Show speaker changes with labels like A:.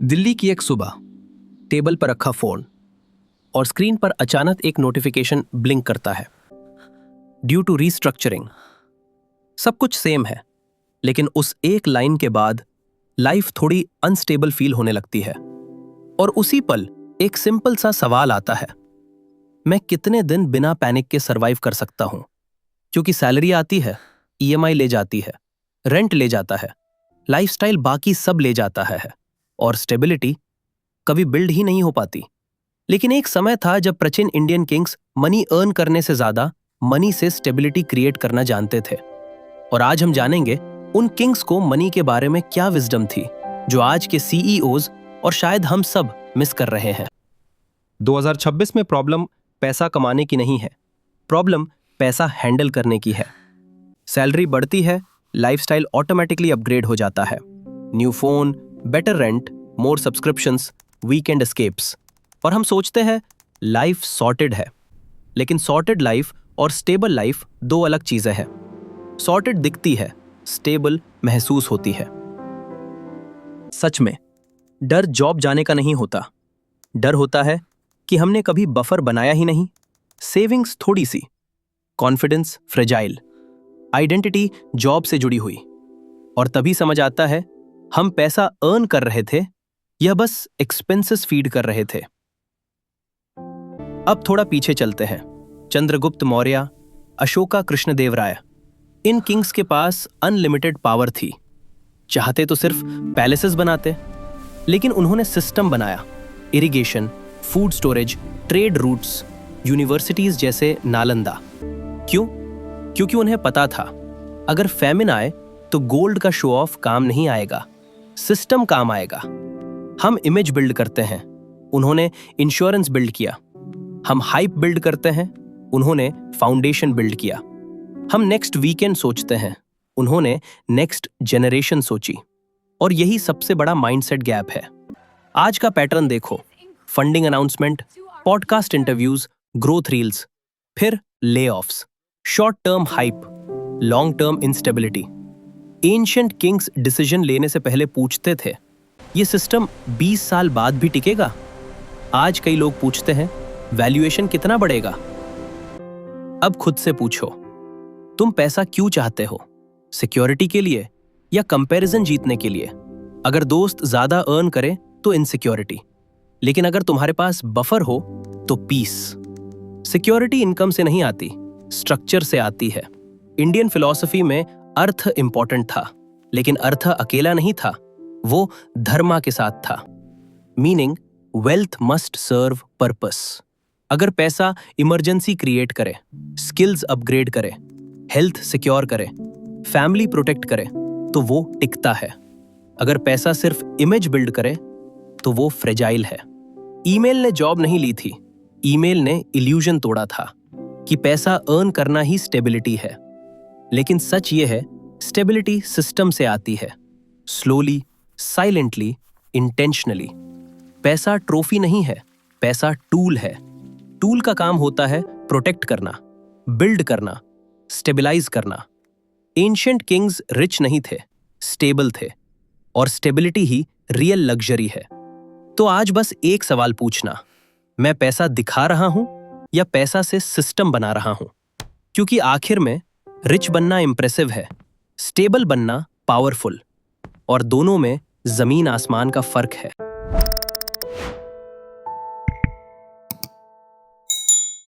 A: दिल्ली की एक सुबह, टेबल पर रखा फोन और स्क्रीन पर अचानक एक नोटिफिकेशन ब्लिंक करता है। Due to restructuring. सब कुछ सेम है, लेकिन उस एक लाइन के बाद लाइफ थोड़ी अनस्टेबल फील होने लगती है। और उसी पल एक सिंपल सा सवाल आता है, मैं कितने दिन बिना पैनिक के सरवाइव कर सकता हूं? क्योंकि सैलरी आती है, ईएमआई ले जाती है, रेंट ले जाता है, लाइफस्टाइल बाकी सब ले जाता है और स्टेबिलिटी कभी बिल्ड ही नहीं हो पाती। लेकिन एक समय था जब प्राचीन इंडियन किंग्स मनी अर्न करने से ज्यादा मनी से स्टेबिलिटी क्रिएट करना जानते थे। और आज हम जानेंगे उन किंग्स को मनी के बारे में क्या विजडम थी जो आज के सीईओज और शायद हम सब मिस कर रहे हैं। 2026 में प्रॉब्लम पैसा कमाने की नहीं है, प्रॉब्लम पैसा हैंडल करने की है। सैलरी बढ़ती है, लाइफस्टाइल ऑटोमेटिकली अपग्रेड हो जाता है। न्यू फोन, बेटर रेंट, मोर सब्सक्रिप्शंस, वीकेंड एस्केप्स, और हम सोचते हैं लाइफ सॉर्टेड है। लेकिन सॉर्टेड लाइफ और स्टेबल लाइफ दो अलग चीजें हैं। सॉर्टेड दिखती है, स्टेबल महसूस होती है। सच में डर जॉब जाने का नहीं होता। डर होता है कि हमने कभी बफर बनाया ही नहीं, सेविंग्स थोड़ी सी, कॉन्फिडेंस फ्रेजाइल, आइडेंटिटी जॉब से जुड़ी हुई। और तभी समझ आता है हम पैसा अर्न कर रहे थे या बस एक्सपेंसेस फीड कर रहे थे। अब थोड़ा पीछे चलते हैं। चंद्रगुप्त मौर्य, अशोका कृष्णदेवराय, इन किंग्स के पास अनलिमिटेड पावर थी। चाहते तो सिर्फ पैलेसेस बनाते, लेकिन उन्होंने सिस्टम बनाया। Irrigation, food storage, trade routes, universities जैसे नालंदा। क्यों? क्योंकि उन्हें पता था अगर फैमिन आए तो गोल्ड का शो ऑफ काम नहीं आएगा, सिस्टम काम आएगा। हम इमेज बिल्ड करते हैं, उन्होंने इंश्योरेंस बिल्ड किया। हम हाइप बिल्ड करते हैं, उन्होंने फाउंडेशन बिल्ड किया। हम नेक्स्ट वीकेंड सोचते हैं, उन्होंने नेक्स्ट जनरेशन सोची। और यही सबसे बड़ा माइंडसेट गैप है। आज का पैटर्न देखो, funding announcement, podcast interviews, growth reels, फिर layoffs, short term hype, long term instability. Ancient kings decision लेने से पहले पूछते थे, ये सिस्टम 20 साल बाद भी टिकेगा? आज कई लोग पूछते हैं, वैल्यूएशन कितना बढ़ेगा? अब खुद से पूछो, तुम पैसा क्यों चाहते हो? सिक्योरिटी के लिए या कंपैरिजन जीतने के लिए? अगर दोस्त ज्यादा अर्न करे तो इनसिक्योरिटी, लेकिन अगर तुम्हारे पास बफर हो तो पीस। सिक्योरिटी इनकम से नहीं आती, स्ट्रक्चर से आती है। इंडियन फिलॉसफी में अर्थ इंपॉर्टेंट था, लेकिन अर्थ अकेला नहीं था, वो धर्मा के साथ था। Meaning wealth must serve purpose. अगर पैसा इमरजेंसी क्रिएट करे, स्किल्स अपग्रेड करे, हेल्थ सिक्योर करे, फैमिली प्रोटेक्ट करे, तो वो टिकता है। अगर पैसा सिर्फ इमेज बिल्ड करे तो वो फ्रेजाइल है। ईमेल ने जॉब नहीं ली थी, ईमेल ने इल्यूजन तोड़ा था कि पैसा अर्न करना ही स्टेबिलिटी है। लेकिन सच ये है, स्टेबिलिटी सिस्टम से आती है, स्लोली, साइलेंटली, इंटेंशनली। पैसा ट्रॉफी नहीं है, पैसा टूल है। टूल का काम होता है प्रोटेक्ट करना, बिल्ड करना, स्टेबलाइज करना। एंशिएंट किंग्स रिच नहीं थे, स्टेबल थे, और स्टेबिलिटी ही रियल लग्जरी है। तो आज बस एक सवाल पूछना, मैं पैसा दिखा रहा हूं या पैसा से सिस्टम बना रहा हूं? क्योंकि आखिर में रिच बनना इंप्रेसिव है, स्टेबल बनना पावरफुल, और दोनों में जमीन आसमान का फर्क है।